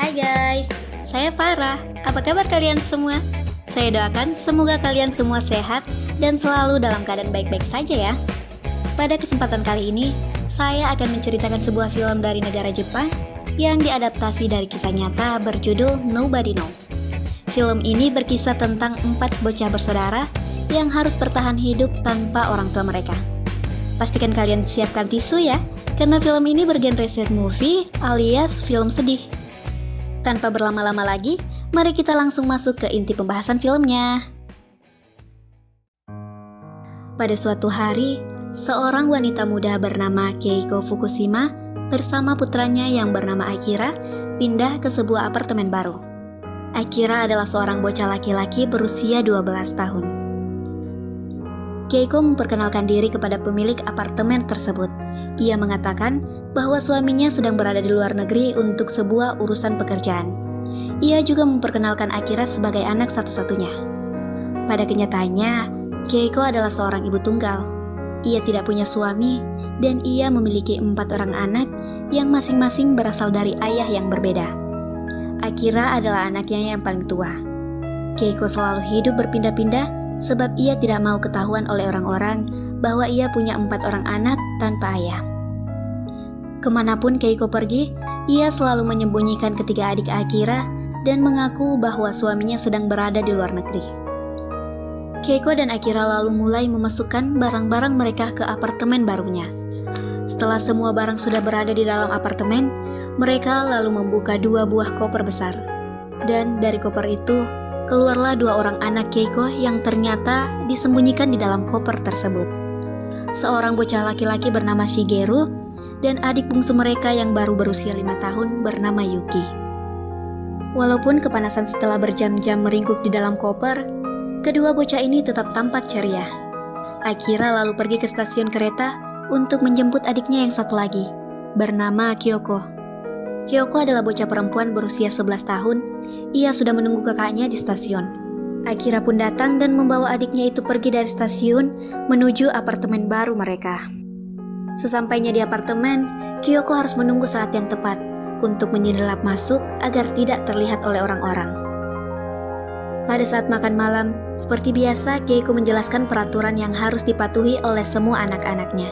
Hai guys, saya Farah. Apa kabar kalian semua? Saya doakan semoga kalian semua sehat dan selalu dalam keadaan baik-baik saja ya. Pada kesempatan kali ini, saya akan menceritakan sebuah film dari negara Jepang yang diadaptasi dari kisah nyata berjudul Nobody Knows. Film ini berkisah tentang 4 bocah bersaudara yang harus bertahan hidup tanpa orang tua mereka. Pastikan kalian siapkan tisu ya, karena film ini bergenre sad movie alias film sedih. Tanpa berlama-lama lagi, mari kita langsung masuk ke inti pembahasan filmnya. Pada suatu hari, seorang wanita muda bernama Keiko Fukushima bersama putranya yang bernama Akira pindah ke sebuah apartemen baru. Akira adalah seorang bocah laki-laki berusia 12 tahun. Keiko memperkenalkan diri kepada pemilik apartemen tersebut. Ia mengatakan bahwa suaminya sedang berada di luar negeri untuk sebuah urusan pekerjaan. Ia juga memperkenalkan Akira sebagai anak satu-satunya. Pada kenyataannya, Keiko adalah seorang ibu tunggal. Ia tidak punya suami, dan ia memiliki 4 orang anak yang masing-masing berasal dari ayah yang berbeda. Akira adalah anaknya yang paling tua. Keiko selalu hidup berpindah-pindah sebab ia tidak mau ketahuan oleh orang-orang bahwa ia punya 4 orang anak tanpa ayah. Kemanapun Keiko pergi, ia selalu menyembunyikan ketiga adik Akira dan mengaku bahwa suaminya sedang berada di luar negeri. Keiko dan Akira lalu mulai memasukkan barang-barang mereka ke apartemen barunya. Setelah semua barang sudah berada di dalam apartemen, mereka lalu membuka 2 buah koper besar. Dan dari koper itu, keluarlah 2 orang anak Keiko yang ternyata disembunyikan di dalam koper tersebut. Seorang bocah laki-laki bernama Shigeru dan adik bungsu mereka yang baru berusia 5 tahun bernama Yuki. Walaupun kepanasan setelah berjam-jam meringkuk di dalam koper, kedua bocah ini tetap tampak ceria. Akira lalu pergi ke stasiun kereta untuk menjemput adiknya yang satu lagi, bernama Kyoko. Kyoko adalah bocah perempuan berusia 11 tahun. Ia sudah menunggu kakaknya di stasiun. Akira pun datang dan membawa adiknya itu pergi dari stasiun menuju apartemen baru mereka. Sesampainya di apartemen, Kyoko harus menunggu saat yang tepat untuk menyelinap masuk agar tidak terlihat oleh orang-orang. Pada saat makan malam, seperti biasa Keiko menjelaskan peraturan yang harus dipatuhi oleh semua anak-anaknya.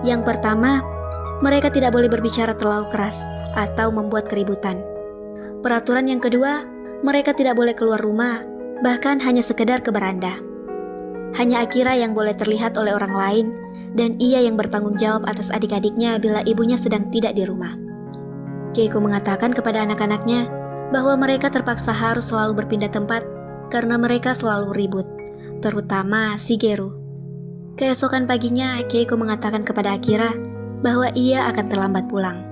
Yang pertama, mereka tidak boleh berbicara terlalu keras atau membuat keributan. Peraturan yang kedua, mereka tidak boleh keluar rumah, bahkan hanya sekedar ke beranda. Hanya Akira yang boleh terlihat oleh orang lain, dan ia yang bertanggung jawab atas adik-adiknya bila ibunya sedang tidak di rumah. Keiko mengatakan kepada anak-anaknya bahwa mereka terpaksa harus selalu berpindah tempat karena mereka selalu ribut, terutama Shigeru. Keesokan paginya, Keiko mengatakan kepada Akira bahwa ia akan terlambat pulang.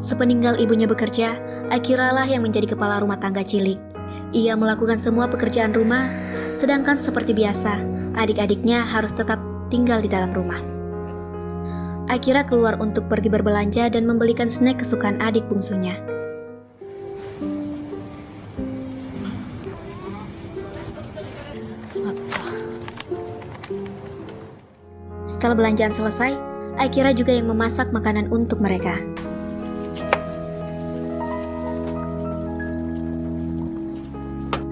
Sepeninggal ibunya bekerja, Akira lah yang menjadi kepala rumah tangga cilik. Ia melakukan semua pekerjaan rumah, sedangkan seperti biasa, adik-adiknya harus tetap tinggal di dalam rumah. Akira keluar untuk pergi berbelanja dan membelikan snack kesukaan adik bungsunya. Setelah belanjaan selesai, Akira juga yang memasak makanan untuk mereka.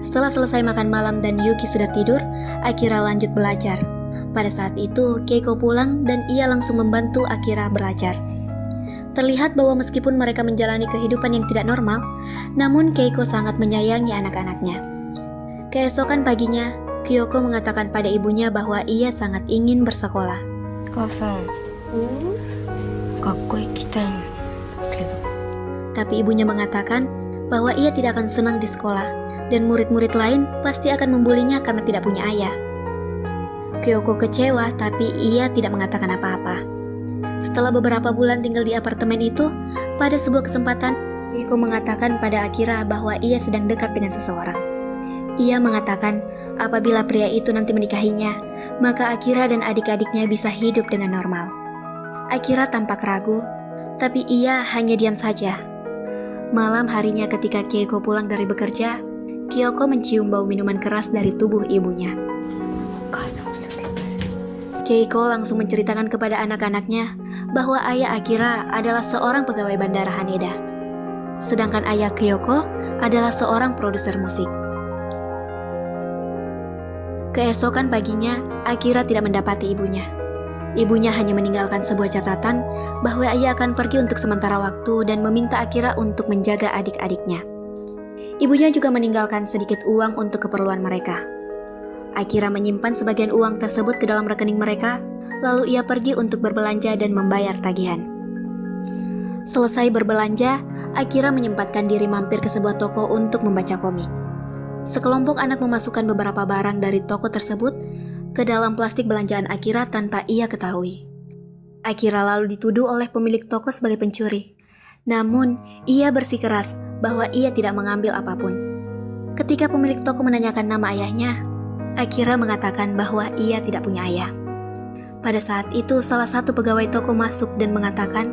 Setelah selesai makan malam dan Yuki sudah tidur, Akira lanjut belajar. Pada saat itu, Keiko pulang dan ia langsung membantu Akira belajar. Terlihat bahwa meskipun mereka menjalani kehidupan yang tidak normal, namun Keiko sangat menyayangi anak-anaknya. Keesokan paginya, Kyoko mengatakan pada ibunya bahwa ia sangat ingin bersekolah. Tapi ibunya mengatakan bahwa ia tidak akan senang di sekolah, dan murid-murid lain pasti akan membulinya karena tidak punya ayah. Kyoko kecewa, tapi ia tidak mengatakan apa-apa. Setelah beberapa bulan tinggal di apartemen itu, pada sebuah kesempatan, Kyoko mengatakan pada Akira bahwa ia sedang dekat dengan seseorang. Ia mengatakan apabila pria itu nanti menikahinya, maka Akira dan adik-adiknya bisa hidup dengan normal. Akira tampak ragu, tapi ia hanya diam saja. Malam harinya ketika Keiko pulang dari bekerja, Kyoko mencium bau minuman keras dari tubuh ibunya. Keiko langsung menceritakan kepada anak-anaknya bahwa ayah Akira adalah seorang pegawai bandara Haneda. sedangkan ayah Kyoko adalah seorang produser musik. Keesokan paginya, Akira tidak mendapati ibunya. Ibunya hanya meninggalkan sebuah catatan bahwa ia akan pergi untuk sementara waktu dan meminta Akira untuk menjaga adik-adiknya. Ibunya juga meninggalkan sedikit uang untuk keperluan mereka. Akira menyimpan sebagian uang tersebut ke dalam rekening mereka, lalu ia pergi untuk berbelanja dan membayar tagihan. Selesai berbelanja, Akira menyempatkan diri mampir ke sebuah toko untuk membaca komik. Sekelompok anak memasukkan beberapa barang dari toko tersebut ke dalam plastik belanjaan Akira tanpa ia ketahui. Akira lalu dituduh oleh pemilik toko sebagai pencuri. Namun, ia bersikeras bahwa ia tidak mengambil apapun. Ketika pemilik toko menanyakan nama ayahnya, Akira mengatakan bahwa ia tidak punya ayah. Pada saat itu, salah satu pegawai toko masuk dan mengatakan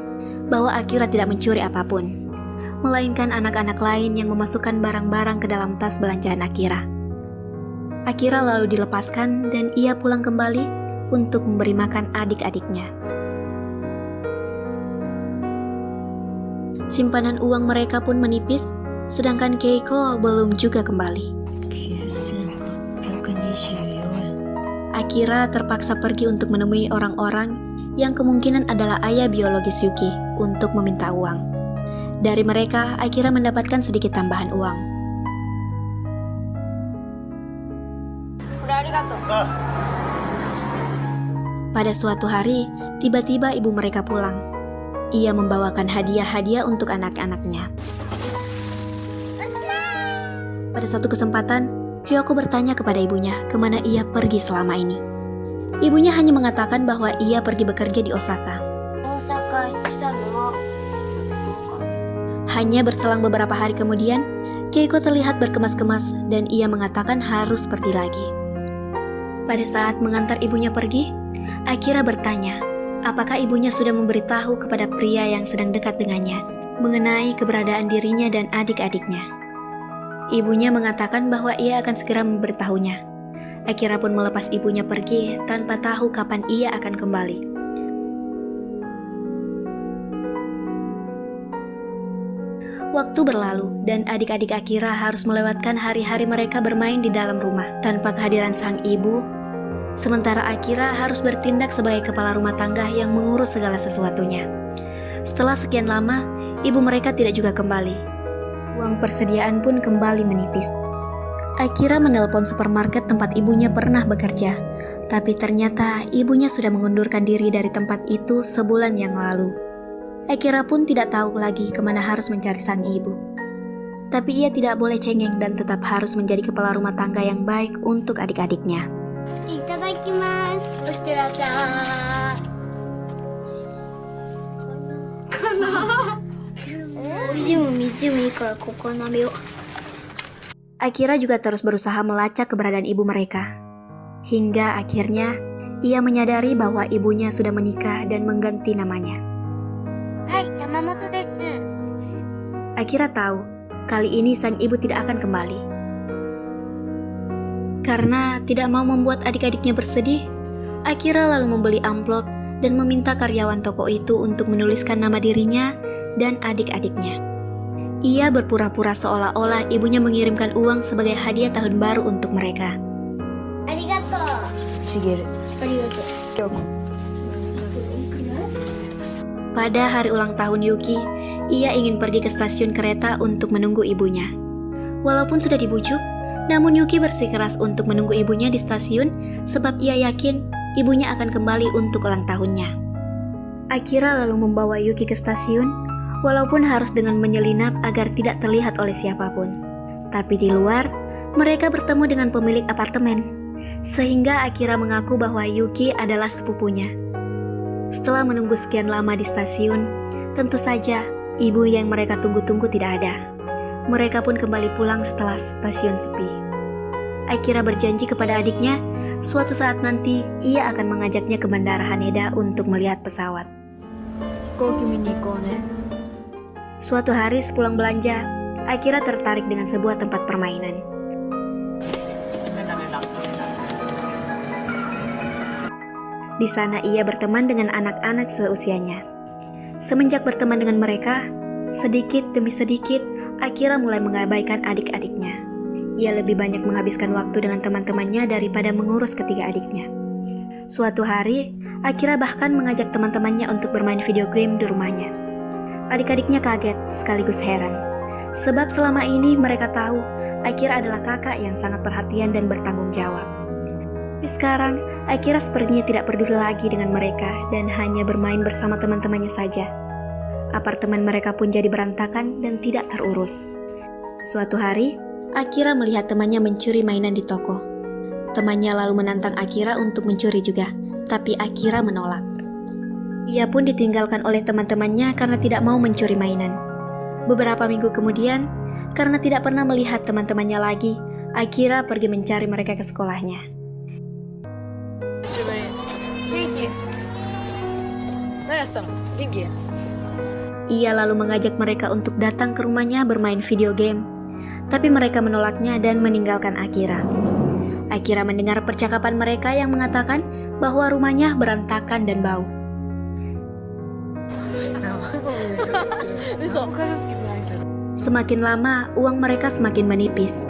bahwa Akira tidak mencuri apapun, melainkan anak-anak lain yang memasukkan barang-barang ke dalam tas belanjaan Akira. Akira lalu dilepaskan dan ia pulang kembali untuk memberi makan adik-adiknya. Simpanan uang mereka pun menipis, sedangkan Keiko belum juga kembali. Akira terpaksa pergi untuk menemui orang-orang yang kemungkinan adalah ayah biologis Yuki untuk meminta uang. Dari mereka, Akira mendapatkan sedikit tambahan uang. Pada suatu hari, tiba-tiba ibu mereka pulang. Ia membawakan hadiah-hadiah untuk anak-anaknya. Pada satu kesempatan, Kyoko bertanya kepada ibunya kemana ia pergi selama ini. Ibunya hanya mengatakan bahwa ia pergi bekerja di Osaka. Hanya berselang beberapa hari kemudian, Keiko terlihat berkemas-kemas dan ia mengatakan harus pergi lagi. Pada saat mengantar ibunya pergi, Akira bertanya, apakah ibunya sudah memberitahu kepada pria yang sedang dekat dengannya mengenai keberadaan dirinya dan adik-adiknya. Ibunya mengatakan bahwa ia akan segera memberitahunya. Akira pun melepas ibunya pergi tanpa tahu kapan ia akan kembali. Waktu berlalu dan adik-adik Akira harus melewatkan hari-hari mereka bermain di dalam rumah tanpa kehadiran sang ibu. Sementara Akira harus bertindak sebagai kepala rumah tangga yang mengurus segala sesuatunya. Setelah sekian lama, ibu mereka tidak juga kembali. Uang persediaan pun kembali menipis. Akira menelpon supermarket tempat ibunya pernah bekerja, tapi ternyata ibunya sudah mengundurkan diri dari tempat itu sebulan yang lalu. Akira pun tidak tahu lagi kemana harus mencari sang ibu. Tapi ia tidak boleh cengeng dan tetap harus menjadi kepala rumah tangga yang baik untuk adik-adiknya. Itadakimasu. Akira juga terus berusaha melacak keberadaan ibu mereka. Hingga akhirnya, ia menyadari bahwa ibunya sudah menikah dan mengganti namanya. Hai, Yamamoto desu. Akira tahu, kali ini sang ibu tidak akan kembali. Karena tidak mau membuat adik-adiknya bersedih, Akira lalu membeli amplop dan meminta karyawan toko itu untuk menuliskan nama dirinya dan adik-adiknya. Ia berpura-pura seolah-olah ibunya mengirimkan uang sebagai hadiah tahun baru untuk mereka. Arigato. Shigeru. Arigato. Kyoko. Pada hari ulang tahun Yuki, ia ingin pergi ke stasiun kereta untuk menunggu ibunya. Walaupun sudah dibujuk, namun Yuki bersikeras untuk menunggu ibunya di stasiun sebab ia yakin ibunya akan kembali untuk ulang tahunnya. Akira lalu membawa Yuki ke stasiun, walaupun harus dengan menyelinap agar tidak terlihat oleh siapapun. Tapi di luar, mereka bertemu dengan pemilik apartemen, sehingga Akira mengaku bahwa Yuki adalah sepupunya. Setelah menunggu sekian lama di stasiun, tentu saja ibu yang mereka tunggu-tunggu tidak ada. Mereka pun kembali pulang setelah stasiun sepi. Akira berjanji kepada adiknya, suatu saat nanti ia akan mengajaknya ke Bandara Haneda untuk melihat pesawat. Suatu hari sepulang belanja, Akira tertarik dengan sebuah tempat permainan. Di sana ia berteman dengan anak-anak seusianya. Semenjak berteman dengan mereka, sedikit demi sedikit Akira mulai mengabaikan adik-adiknya. Ia lebih banyak menghabiskan waktu dengan teman-temannya daripada mengurus ketiga adiknya. Suatu hari, Akira bahkan mengajak teman-temannya untuk bermain video game di rumahnya. Adik-adiknya kaget sekaligus heran, sebab selama ini mereka tahu Akira adalah kakak yang sangat perhatian dan bertanggung jawab. Tapi sekarang, Akira sepertinya tidak peduli lagi dengan mereka dan hanya bermain bersama teman-temannya saja. Apartemen mereka pun jadi berantakan dan tidak terurus. Suatu hari, Akira melihat temannya mencuri mainan di toko. Temannya lalu menantang Akira untuk mencuri juga, tapi Akira menolak. Ia pun ditinggalkan oleh teman-temannya karena tidak mau mencuri mainan. Beberapa minggu kemudian, karena tidak pernah melihat teman-temannya lagi, Akira pergi mencari mereka ke sekolahnya. Ia lalu mengajak mereka untuk datang ke rumahnya bermain video game. Tapi mereka menolaknya dan meninggalkan Akira. Akira mendengar percakapan mereka yang mengatakan bahwa rumahnya berantakan dan bau. Semakin lama, uang mereka semakin menipis.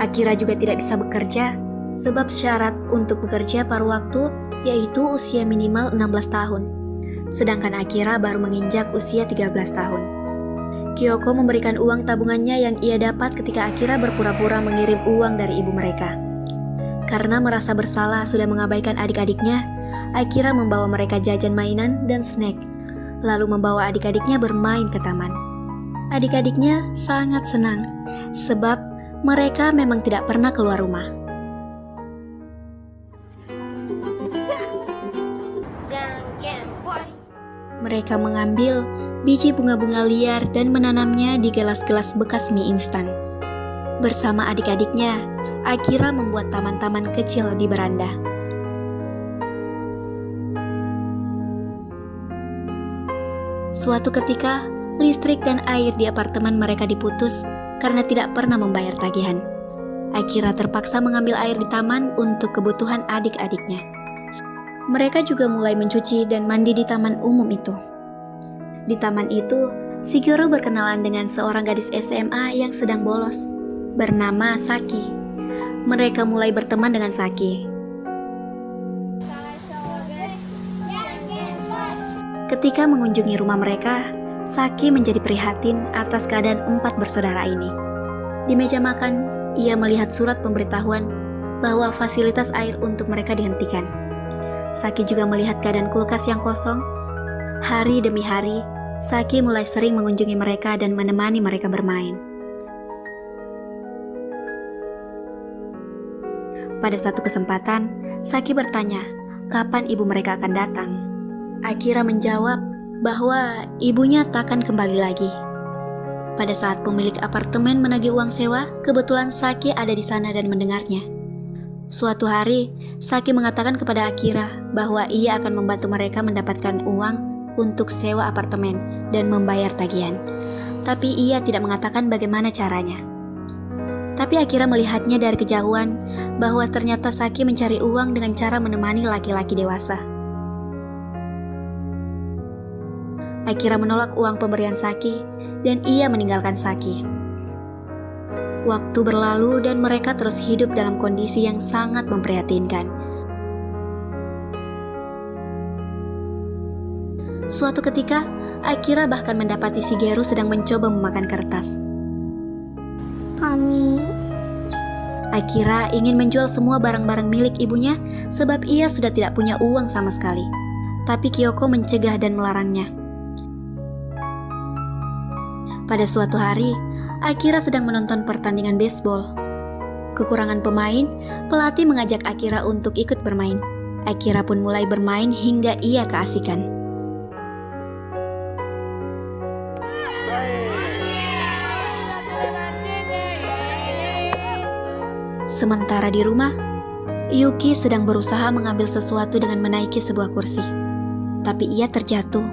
Akira juga tidak bisa bekerja, sebab syarat untuk bekerja paruh waktu yaitu usia minimal 16 tahun. Sedangkan Akira baru menginjak usia 13 tahun. Kyoko memberikan uang tabungannya yang ia dapat ketika Akira berpura-pura mengirim uang dari ibu mereka. Karena merasa bersalah sudah mengabaikan adik-adiknya, Akira membawa mereka jajan mainan dan snack, lalu membawa adik-adiknya bermain ke taman. Adik-adiknya sangat senang, sebab mereka memang tidak pernah keluar rumah. Mereka mengambil biji bunga-bunga liar dan menanamnya di gelas-gelas bekas mie instan. Bersama adik-adiknya, Akira membuat taman-taman kecil di beranda. Suatu ketika, listrik dan air di apartemen mereka diputus karena tidak pernah membayar tagihan. Akira terpaksa mengambil air di taman untuk kebutuhan adik-adiknya. Mereka juga mulai mencuci dan mandi di taman umum itu. Di taman itu, Shigeru berkenalan dengan seorang gadis SMA yang sedang bolos, bernama Saki. Mereka mulai berteman dengan Saki. Ketika mengunjungi rumah mereka, Saki menjadi prihatin atas keadaan 4 bersaudara ini. Di meja makan, ia melihat surat pemberitahuan bahwa fasilitas air untuk mereka dihentikan. Saki juga melihat keadaan kulkas yang kosong. Hari demi hari, Saki mulai sering mengunjungi mereka dan menemani mereka bermain. Pada satu kesempatan, Saki bertanya, kapan ibu mereka akan datang? Akira menjawab bahwa ibunya takkan kembali lagi. Pada saat pemilik apartemen menagih uang sewa, kebetulan Saki ada di sana dan mendengarnya. Suatu hari, Saki mengatakan kepada Akira bahwa ia akan membantu mereka mendapatkan uang untuk sewa apartemen dan membayar tagihan. Tapi ia tidak mengatakan bagaimana caranya. Tapi Akira melihatnya dari kejauhan bahwa ternyata Saki mencari uang dengan cara menemani laki-laki dewasa. Akira menolak uang pemberian Saki dan ia meninggalkan Saki. Waktu berlalu dan mereka terus hidup dalam kondisi yang sangat memprihatinkan. Suatu ketika, Akira bahkan mendapati Shigeru sedang mencoba memakan kertas. Akira ingin menjual semua barang-barang milik ibunya sebab ia sudah tidak punya uang sama sekali. Tapi Kyoko mencegah dan melarangnya. Pada suatu hari, Akira sedang menonton pertandingan baseball. Kekurangan pemain, pelatih mengajak Akira untuk ikut bermain. Akira pun mulai bermain hingga ia keasikan. Sementara di rumah, Yuki sedang berusaha mengambil sesuatu dengan menaiki sebuah kursi. Tapi ia terjatuh.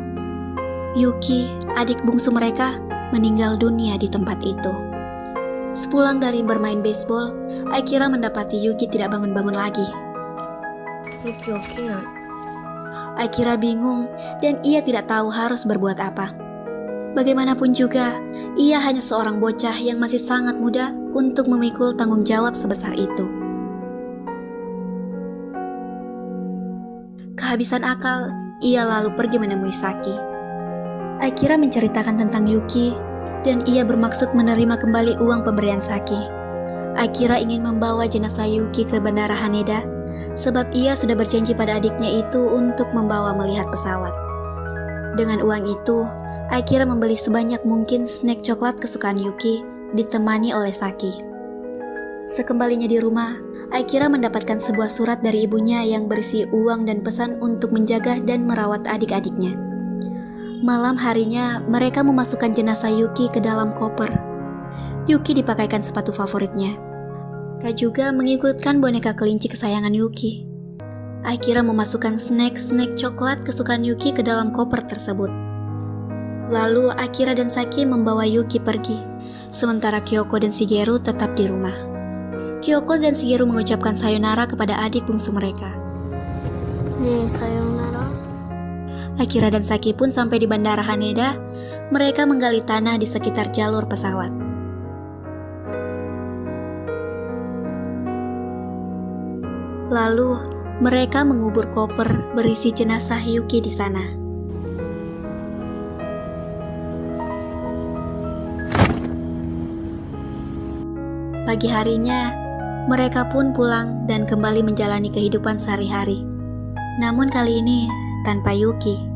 Yuki, adik bungsu mereka, meninggal dunia di tempat itu. Sepulang dari bermain baseball, Akira mendapati Yuki tidak bangun-bangun lagi. Akira bingung dan ia tidak tahu harus berbuat apa. Bagaimanapun juga, Ia hanya seorang bocah yang masih sangat muda untuk memikul tanggung jawab sebesar itu. Kehabisan akal, ia lalu pergi menemui Saki. Akira menceritakan tentang Yuki, dan ia bermaksud menerima kembali uang pemberian Saki. Akira ingin membawa jenazah Yuki ke Bandara Haneda, sebab ia sudah berjanji pada adiknya itu untuk membawa melihat pesawat. Dengan uang itu, Akira membeli sebanyak mungkin snack coklat kesukaan Yuki, ditemani oleh Saki. Sekembalinya di rumah, Akira mendapatkan sebuah surat dari ibunya yang berisi uang dan pesan untuk menjaga dan merawat adik-adiknya. Malam harinya, mereka memasukkan jenazah Yuki ke dalam koper. Yuki dipakaikan sepatu favoritnya. Kak juga mengikutkan boneka kelinci kesayangan Yuki. Akira memasukkan snack coklat kesukaan Yuki ke dalam koper tersebut. Lalu Akira dan Saki membawa Yuki pergi, sementara Kyoko dan Shigeru tetap di rumah. Kyoko dan Shigeru mengucapkan sayonara kepada adik bungsu mereka. Sayonara. Akira dan Saki pun sampai di Bandara Haneda. Mereka menggali tanah di sekitar jalur pesawat. Lalu, mereka mengubur koper berisi jenazah Yuki di sana. Pagi harinya, mereka pun pulang dan kembali menjalani kehidupan sehari-hari. Namun kali ini tanpa Yuki.